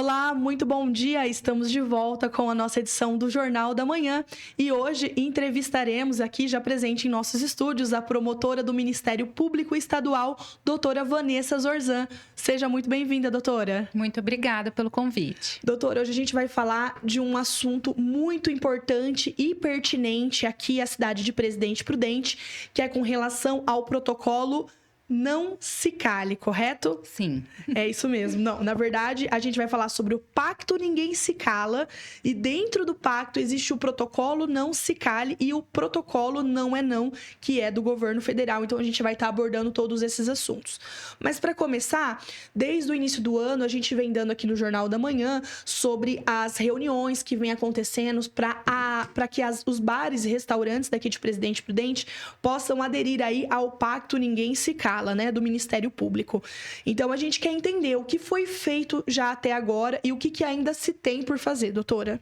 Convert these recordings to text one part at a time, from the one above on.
Olá, muito bom dia! Estamos de volta com a nossa edição do Jornal da Manhã e hoje entrevistaremos aqui, já presente em nossos estúdios, a promotora do Ministério Público Estadual, doutora Vanessa Zorzan. Seja muito bem-vinda, doutora. Muito obrigada pelo convite. Doutora, hoje a gente vai falar de um assunto muito importante e pertinente aqui à cidade de Presidente Prudente, que é com relação ao protocolo Não Se Cale, correto? Sim. É isso mesmo. Não, na verdade, a gente vai falar sobre o Pacto Ninguém Se Cala e dentro do pacto existe o protocolo Não Se Cale e o protocolo Não é Não, que é do governo federal. Então, a gente vai estar abordando todos esses assuntos. Mas, para começar, desde o início do ano, a gente vem dando aqui no Jornal da Manhã sobre as reuniões que vêm acontecendo para que os bares e restaurantes daqui de Presidente Prudente possam aderir aí ao Pacto Ninguém Se Cala, né, do Ministério Público. Então, a gente quer entender o que foi feito já até agora e o que ainda se tem por fazer, doutora.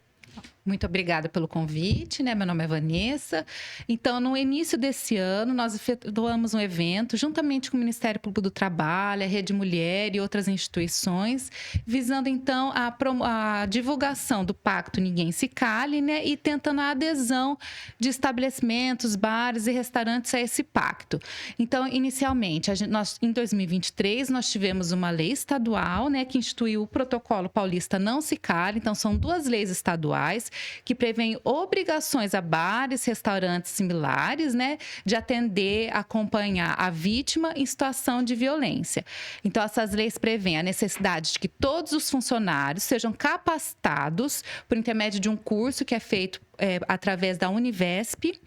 Muito obrigada pelo convite, né? Meu nome é Vanessa. Então, no início desse ano, nós efetuamos um evento, juntamente com o Ministério Público do Trabalho, a Rede Mulher e outras instituições, visando, então, a divulgação do Pacto Ninguém Se Cale, né? E tentando a adesão de estabelecimentos, bares e restaurantes a esse pacto. Então, inicialmente, em 2023, nós tivemos uma lei estadual, né? Que instituiu o Protocolo Paulista Não Se Cale. Então, são duas leis estaduais que prevêem obrigações a bares, restaurantes similares, né, de atender, acompanhar a vítima em situação de violência. Então, essas leis prevêem a necessidade de que todos os funcionários sejam capacitados por intermédio de um curso que é feito através da Univesp.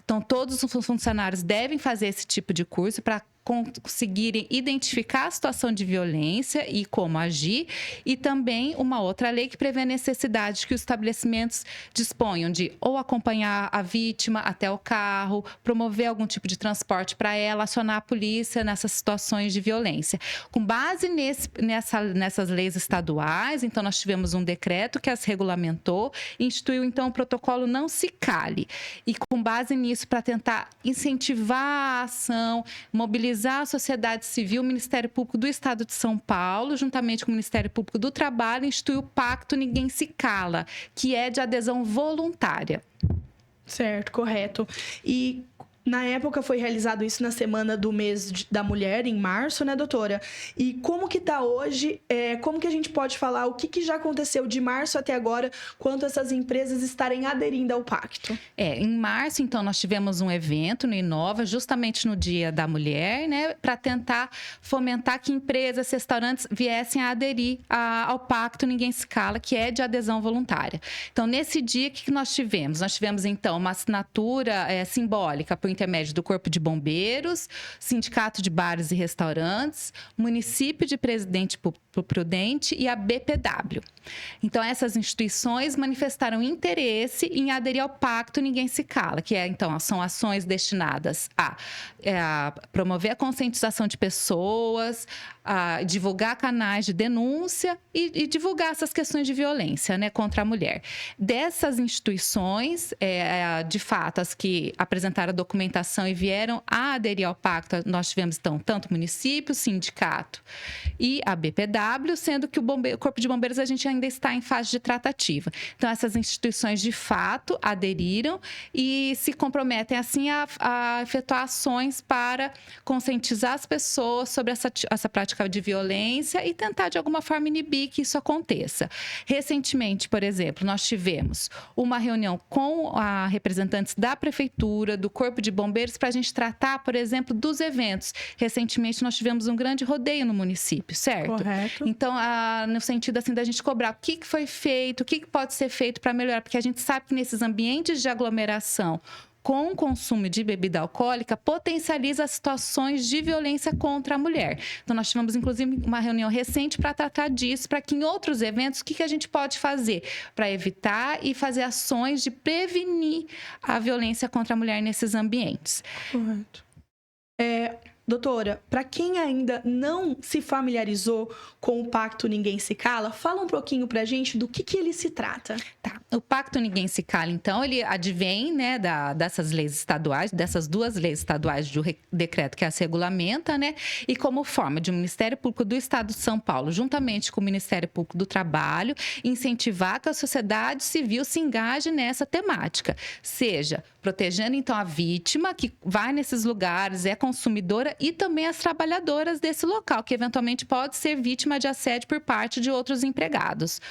Então, todos os funcionários devem fazer esse tipo de curso para conseguirem identificar a situação de violência e como agir, e também uma outra lei que prevê a necessidade de que os estabelecimentos disponham de ou acompanhar a vítima até o carro, promover algum tipo de transporte para ela, acionar a polícia nessas situações de violência. Com base nessas leis estaduais, então nós tivemos um decreto que as regulamentou e instituiu então o protocolo Não Se Cale. E com base nisso, para tentar incentivar a ação, mobilizar a sociedade civil, o Ministério Público do Estado de São Paulo, juntamente com o Ministério Público do Trabalho, instituiu o Pacto Ninguém Se Cala, que é de adesão voluntária. Certo, correto. E na época foi realizado isso na semana do mês da mulher, em março, né, doutora? E como que tá hoje, como que a gente pode falar o que já aconteceu de março até agora, quanto essas empresas estarem aderindo ao pacto? Em março, então, nós tivemos um evento no Inova, justamente no Dia da Mulher, né, para tentar fomentar que empresas, restaurantes viessem a aderir ao pacto Ninguém Se Cala, que é de adesão voluntária. Então, nesse dia, o que nós tivemos? Nós tivemos, então, uma assinatura simbólica por intermédio do Corpo de Bombeiros, Sindicato de Bares e Restaurantes, Município de Presidente Prudente e a BPW. Então, essas instituições manifestaram interesse em aderir ao Pacto Ninguém Se Cala, que então, são ações destinadas a promover a conscientização de pessoas, a divulgar canais de denúncia e divulgar essas questões de violência, né, contra a mulher. Dessas instituições, de fato, as que apresentaram a documentação e vieram a aderir ao pacto, nós tivemos, então, tanto o município, o sindicato e a BPW, sendo que o Corpo de Bombeiros a gente ainda está em fase de tratativa. Então, essas instituições, de fato, aderiram e se comprometem, assim, a efetuar ações para conscientizar as pessoas sobre essa prática de violência e tentar, de alguma forma, inibir que isso aconteça. Recentemente, por exemplo, nós tivemos uma reunião com representantes da Prefeitura, do Corpo de Bombeiros, para a gente tratar, por exemplo, dos eventos. Recentemente, nós tivemos um grande rodeio no município, certo? Correto. Então, no sentido assim da gente cobrar o que foi feito, o que pode ser feito para melhorar, porque a gente sabe que nesses ambientes de aglomeração, com o consumo de bebida alcoólica, potencializa situações de violência contra a mulher. Então, nós tivemos, inclusive, uma reunião recente para tratar disso, para que em outros eventos, o que a gente pode fazer para evitar e fazer ações de prevenir a violência contra a mulher nesses ambientes. Correto. Doutora, para quem ainda não se familiarizou com o Pacto Ninguém Se Cala, fala um pouquinho para a gente do que ele se trata. Tá. O Pacto Ninguém Se Cala, então, ele advém, né, dessas leis estaduais, dessas duas leis estaduais de decreto que as regulamenta, né, e como forma de o Ministério Público do Estado de São Paulo, juntamente com o Ministério Público do Trabalho, incentivar que a sociedade civil se engaje nessa temática, seja protegendo, então, a vítima que vai nesses lugares, é consumidora, e também as trabalhadoras desse local, que eventualmente pode ser vítima de assédio por parte de outros empregados,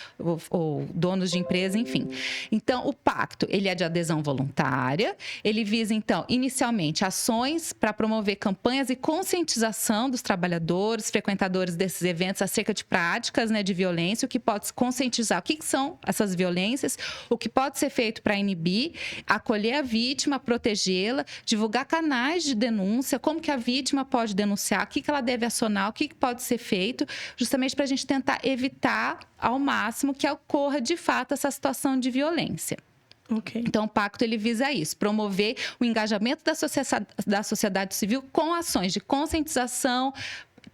ou donos de empresa, enfim. Então, o pacto, ele é de adesão voluntária, ele visa, então, inicialmente, ações para promover campanhas e conscientização dos trabalhadores, frequentadores desses eventos acerca de práticas, né, de violência, o que pode conscientizar o que são essas violências, o que pode ser feito para inibir, acolher a vítima, protegê-la, divulgar canais de denúncia, como que a vítima pode denunciar, o que ela deve acionar, o que pode ser feito, justamente para a gente tentar evitar ao máximo que ocorra de fato essa situação de violência. Okay. Então, o pacto ele visa isso, promover o engajamento da sociedade civil com ações de conscientização,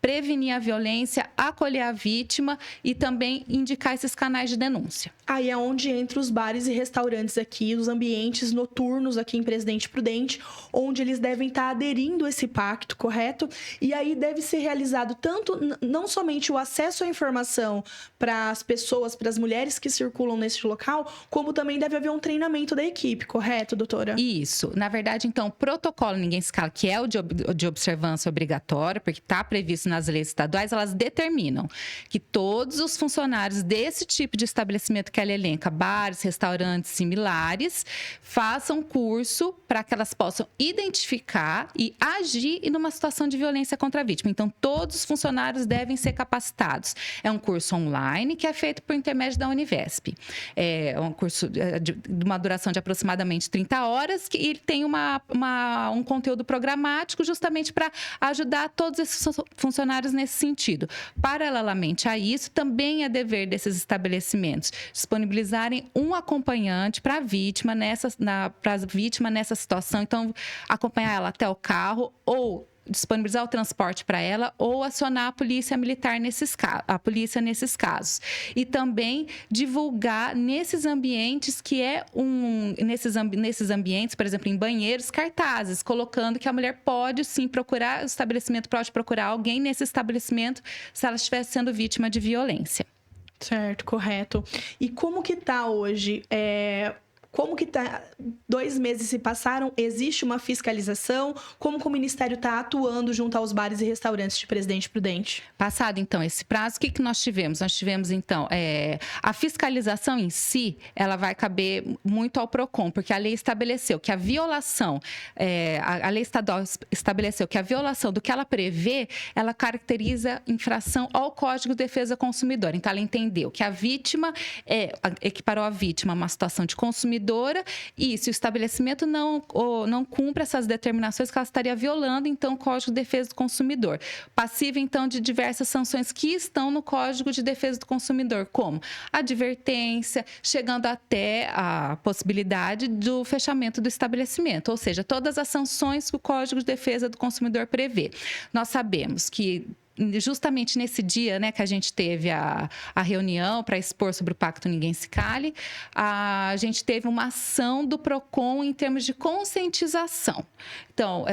prevenir a violência, acolher a vítima e também indicar esses canais de denúncia. Aí é onde entra os bares e restaurantes aqui, os ambientes noturnos aqui em Presidente Prudente, onde eles devem estar aderindo a esse pacto, correto? E aí deve ser realizado tanto, não somente o acesso à informação para as pessoas, para as mulheres que circulam nesse local, como também deve haver um treinamento da equipe, correto, doutora? Isso. Na verdade, então, o protocolo Ninguém Se Cala, que é o de observância obrigatória, porque está previsto nas leis estaduais, elas determinam que todos os funcionários desse tipo de estabelecimento que ela elenca, bares, restaurantes similares, façam curso para que elas possam identificar e agir numa situação de violência contra a vítima. Então, todos os funcionários devem ser capacitados. É um curso online que é feito por intermédio da Univesp. É um curso de uma duração de aproximadamente 30 horas e ele tem um conteúdo programático justamente para ajudar todos esses funcionários nesse sentido. Paralelamente a isso, também é dever desses estabelecimentos disponibilizarem um acompanhante para a vítima nessa situação. Então, acompanhar ela até o carro ou disponibilizar o transporte para ela ou acionar a polícia militar nesses casos. E também divulgar nesses ambientes nesses ambientes, por exemplo, em banheiros, cartazes, colocando que a mulher pode sim procurar, o estabelecimento pode procurar alguém nesse estabelecimento se ela estiver sendo vítima de violência. Certo, correto. E como que tá hoje? Como que tá? 2 meses se passaram, existe uma fiscalização? Como que o Ministério está atuando junto aos bares e restaurantes de Presidente Prudente? Passado, então, esse prazo, o que nós tivemos? Nós tivemos, então, a fiscalização em si, ela vai caber muito ao PROCON, porque a lei estabeleceu que a violação, a lei estadual estabeleceu que a violação do que ela prevê, ela caracteriza infração ao Código de Defesa do Consumidor. Então, ela entendeu que a vítima, equiparou a vítima a uma situação de consumidora e se o estabelecimento não cumpre essas determinações, que ela estaria violando, então, o Código de Defesa do Consumidor. Passiva, então, de diversas sanções que estão no Código de Defesa do Consumidor, como advertência, chegando até a possibilidade do fechamento do estabelecimento, ou seja, todas as sanções que o Código de Defesa do Consumidor prevê. Nós sabemos que justamente nesse dia, né, que a gente teve a reunião para expor sobre o Pacto Ninguém Se Cale, a gente teve uma ação do PROCON em termos de conscientização. Então,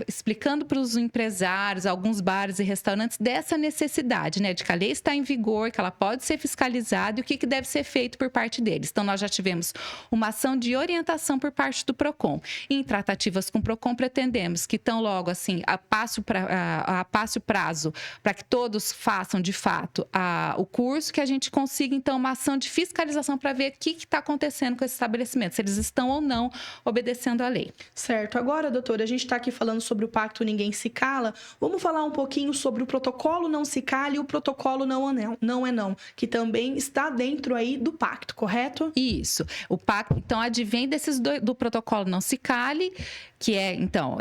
explicando para os empresários, alguns bares e restaurantes, dessa necessidade, né, de que a lei está em vigor, que ela pode ser fiscalizada e o que deve ser feito por parte deles. Então, nós já tivemos uma ação de orientação por parte do PROCON. Em tratativas com o PROCON, pretendemos que, tão logo assim, a passo prazo, para que todos façam, de fato, o curso, que a gente consiga, então, uma ação de fiscalização para ver o que está acontecendo com esse estabelecimento, se eles estão ou não obedecendo à lei. Certo. Agora, doutora, a gente está aqui falando sobre o Pacto Ninguém Se Cala. Vamos falar um pouquinho sobre o protocolo Não Se Cale e o protocolo Não é Não, que também está dentro aí do pacto, correto? Isso. O pacto, então, advém do protocolo Não Se Cale, que é, então,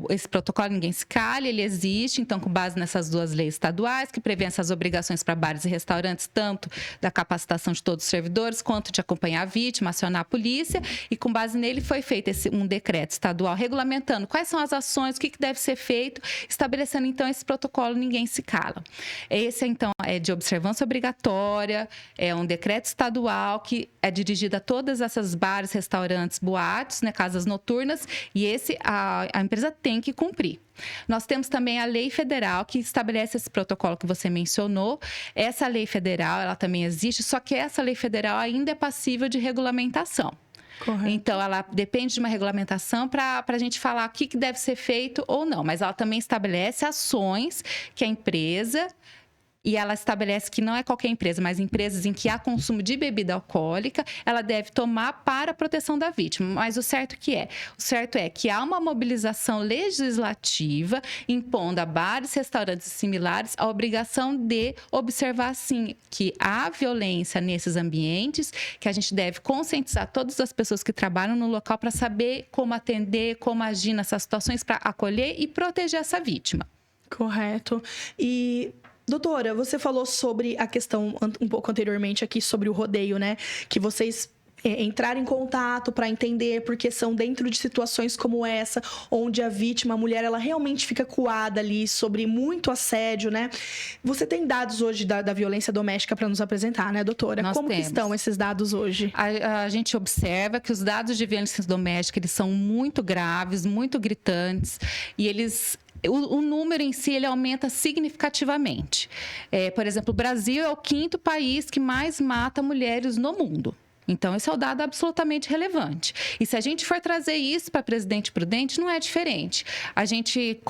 esse protocolo Ninguém Se Cale, ele existe, então, com base nessas as 2 leis estaduais, que prevêem essas obrigações para bares e restaurantes, tanto da capacitação de todos os servidores, quanto de acompanhar a vítima, acionar a polícia, e com base nele foi feito um decreto estadual regulamentando quais são as ações, o que deve ser feito, estabelecendo então esse protocolo Ninguém Se Cala. Esse então é de observância obrigatória, é um decreto estadual que é dirigido a todas essas bares, restaurantes, boates, né, casas noturnas, e esse a empresa tem que cumprir. Nós temos também a lei federal que estabelece esse protocolo que você mencionou. Essa lei federal, ela também existe, só que essa lei federal ainda é passível de regulamentação. Correto. Então, ela depende de uma regulamentação para a gente falar o que deve ser feito ou não. Mas ela também estabelece ações que a empresa... E ela estabelece que não é qualquer empresa, mas empresas em que há consumo de bebida alcoólica, ela deve tomar para a proteção da vítima. Mas o certo é que há uma mobilização legislativa impondo a bares, restaurantes e similares a obrigação de observar, sim, que há violência nesses ambientes, que a gente deve conscientizar todas as pessoas que trabalham no local para saber como atender, como agir nessas situações para acolher e proteger essa vítima. Correto. E... doutora, você falou sobre a questão um pouco anteriormente aqui sobre o rodeio, né? Que vocês entraram em contato para entender, porque são dentro de situações como essa, onde a vítima, a mulher, ela realmente fica coada ali sobre muito assédio, né? Você tem dados hoje da violência doméstica para nos apresentar, né, doutora? Nós Como temos. que estão esses dados hoje? A gente observa que os dados de violência doméstica, eles são muito graves, muito gritantes, e eles... O número em si, ele aumenta significativamente. Por exemplo, o Brasil é o 5º país que mais mata mulheres no mundo. Então, esse é o dado absolutamente relevante. E se a gente for trazer isso para Presidente Prudente, não é diferente. A gente,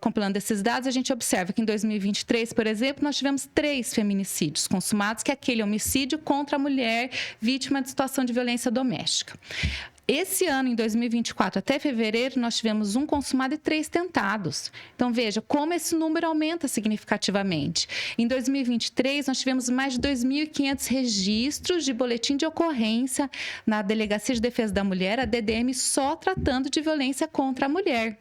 compilando esses dados, a gente observa que em 2023, por exemplo, nós tivemos 3 feminicídios consumados, que é aquele homicídio contra a mulher vítima de situação de violência doméstica. Esse ano, em 2024, até fevereiro, nós tivemos 1 consumado e 3 tentados. Então, veja como esse número aumenta significativamente. Em 2023, nós tivemos mais de 2.500 registros de boletim de ocorrência na Delegacia de Defesa da Mulher, a DDM, só tratando de violência contra a mulher.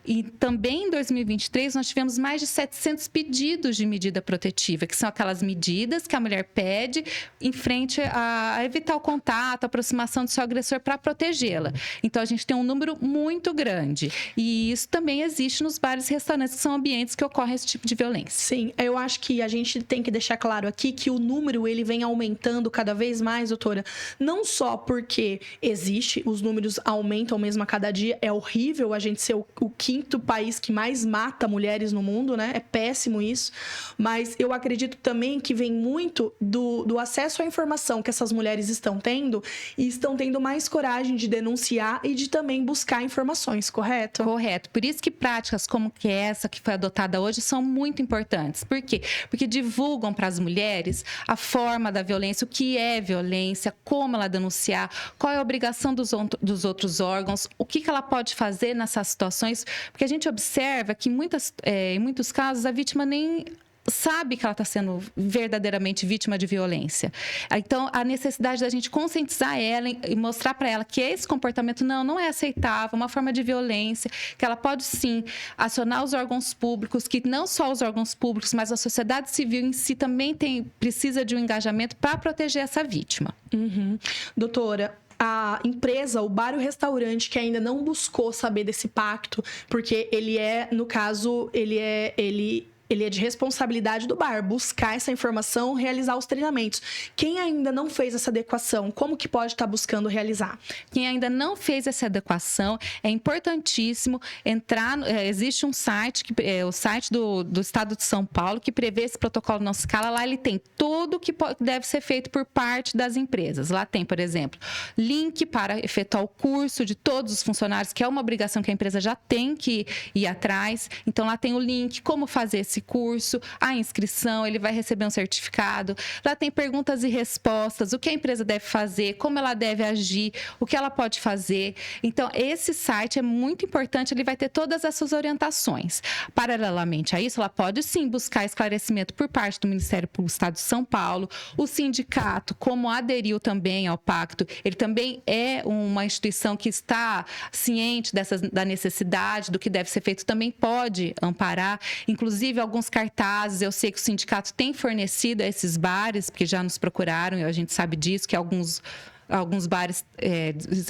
E também em 2023, nós tivemos mais de 700 pedidos de medida protetiva, que são aquelas medidas que a mulher pede em frente a evitar o contato, a aproximação do seu agressor para protegê-la. Então, a gente tem um número muito grande. E isso também existe nos bares e restaurantes, que são ambientes que ocorrem esse tipo de violência. Sim, eu acho que a gente tem que deixar claro aqui que o número, ele vem aumentando cada vez mais, doutora. Não só porque existe, os números aumentam mesmo a cada dia. É horrível a gente ser o 5º país que mais mata mulheres no mundo, né? É péssimo isso. Mas eu acredito também que vem muito do acesso à informação que essas mulheres estão tendo e estão tendo mais coragem de denunciar e de também buscar informações, correto? Correto. Por isso que práticas como que essa que foi adotada hoje são muito importantes. Por quê? Porque divulgam para as mulheres a forma da violência, o que é violência, como ela denunciar, qual é a obrigação dos outros órgãos, o que ela pode fazer nessas situações. Porque a gente observa que em muitos casos a vítima nem sabe que ela está sendo verdadeiramente vítima de violência. Então, a necessidade da gente conscientizar ela e mostrar para ela que esse comportamento não é aceitável, uma forma de violência, que ela pode sim acionar os órgãos públicos, que não só os órgãos públicos, mas a sociedade civil em si também precisa de um engajamento para proteger essa vítima. Uhum. Doutora, a empresa, o bar e o restaurante que ainda não buscou saber desse pacto, porque ele é, no caso, ele é de responsabilidade do bar, buscar essa informação, realizar os treinamentos. Quem ainda não fez essa adequação, como que pode estar buscando realizar? Quem ainda não fez essa adequação, é importantíssimo entrar... existe um site, o site do Estado de São Paulo, que prevê esse protocolo Não Se Cala. Lá ele tem tudo que deve ser feito por parte das empresas. Lá tem, por exemplo, link para efetuar o curso de todos os funcionários, que é uma obrigação que a empresa já tem que ir atrás. Então, lá tem o link, como fazer esse curso, a inscrição, ele vai receber um certificado. Lá tem perguntas e respostas, o que a empresa deve fazer, como ela deve agir, o que ela pode fazer. Então, esse site é muito importante, ele vai ter todas essas orientações. Paralelamente a isso, ela pode sim buscar esclarecimento por parte do Ministério Público do Estado de São Paulo, o sindicato, como aderiu também ao pacto, ele também é uma instituição que está ciente da necessidade, do que deve ser feito, também pode amparar. Inclusive, alguns cartazes, eu sei que o sindicato tem fornecido a esses bares, porque já nos procuraram e a gente sabe disso, que alguns bares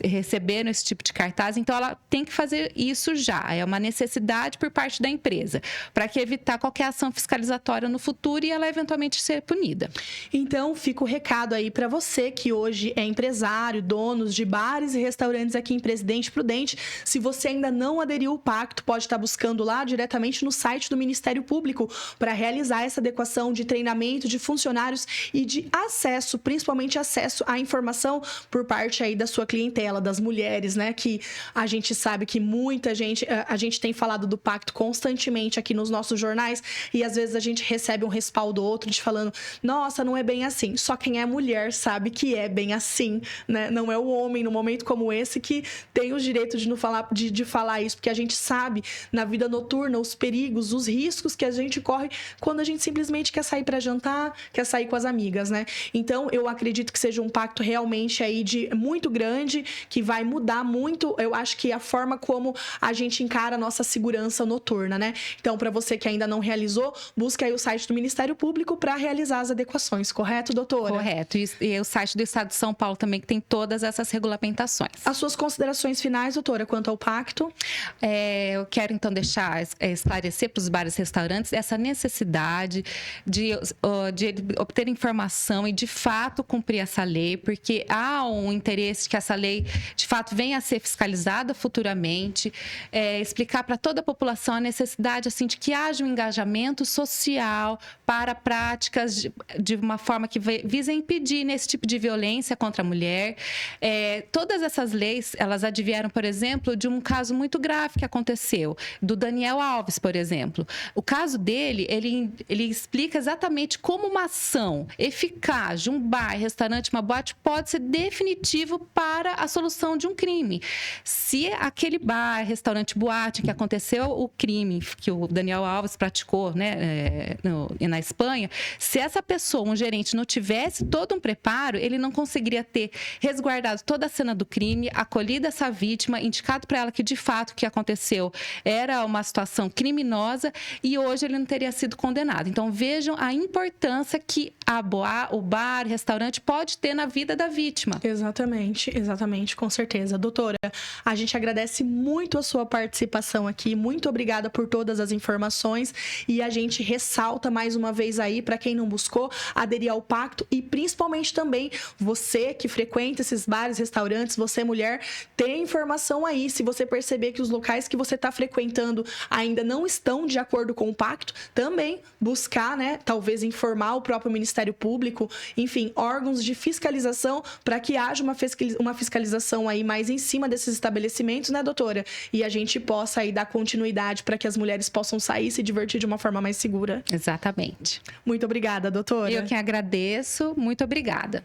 receberam esse tipo de cartaz, então ela tem que fazer isso já. É uma necessidade por parte da empresa, para que evitar qualquer ação fiscalizatória no futuro e ela eventualmente ser punida. Então, fica o recado aí para você que hoje é empresário, donos de bares e restaurantes aqui em Presidente Prudente. Se você ainda não aderiu ao pacto, pode estar buscando lá diretamente no site do Ministério Público para realizar essa adequação de treinamento de funcionários e de acesso, principalmente acesso à informação por parte aí da sua clientela, das mulheres, né? Que a gente sabe que muita gente... A gente tem falado do pacto constantemente aqui nos nossos jornais e às vezes a gente recebe um respaldo outro de falando, nossa, não é bem assim. Só quem é mulher sabe que é bem assim, né? Não é o homem, num momento como esse, que tem o direito de não falar, de falar isso, porque a gente sabe na vida noturna os perigos, os riscos que a gente corre quando a gente simplesmente quer sair para jantar, quer sair com as amigas, né? Então, eu acredito que seja um pacto realmente aí muito grande, que vai mudar muito, eu acho que a forma como a gente encara a nossa segurança noturna, né? Então, para você que ainda não realizou, busque aí o site do Ministério Público para realizar as adequações, correto, doutora? Correto. E o site do Estado de São Paulo também, que tem todas essas regulamentações. As suas considerações finais, doutora, quanto ao pacto? Eu quero, então, esclarecer para os bares e restaurantes essa necessidade de obter informação e, de fato, cumprir essa lei, porque há um interesse que essa lei, de fato, venha a ser fiscalizada futuramente, explicar para toda a população a necessidade, assim, de que haja um engajamento social para práticas de uma forma que visa impedir nesse tipo de violência contra a mulher. Todas essas leis, elas advieram, por exemplo, de um caso muito grave que aconteceu, do Daniel Alves, por exemplo. O caso dele, ele explica exatamente como uma ação eficaz de um bar, restaurante, uma boate, pode ser definitivo para a solução de um crime. Se aquele bar, restaurante, boate que aconteceu o crime que o Daniel Alves praticou, né, na Espanha, se essa pessoa, um gerente, não tivesse todo um preparo, ele não conseguiria ter resguardado toda a cena do crime, acolhido essa vítima, indicado para ela que, de fato, o que aconteceu era uma situação criminosa e hoje ele não teria sido condenado. Então, vejam a importância que o bar, restaurante pode ter na vida da vítima. Exatamente, com certeza. Doutora, a gente agradece muito a sua participação aqui, muito obrigada por todas as informações e a gente ressalta mais uma vez aí, para quem não buscou, aderir ao pacto e principalmente também você que frequenta esses bares, restaurantes, você mulher, tem informação aí, se você perceber que os locais que você está frequentando ainda não estão de acordo com o pacto, também buscar, né, talvez informar o próprio Ministério Público, enfim, órgãos de fiscalização para que haja uma fiscalização aí mais em cima desses estabelecimentos, né, doutora? E a gente possa aí dar continuidade para que as mulheres possam sair e se divertir de uma forma mais segura. Exatamente. Muito obrigada, doutora. Eu que agradeço. Muito obrigada.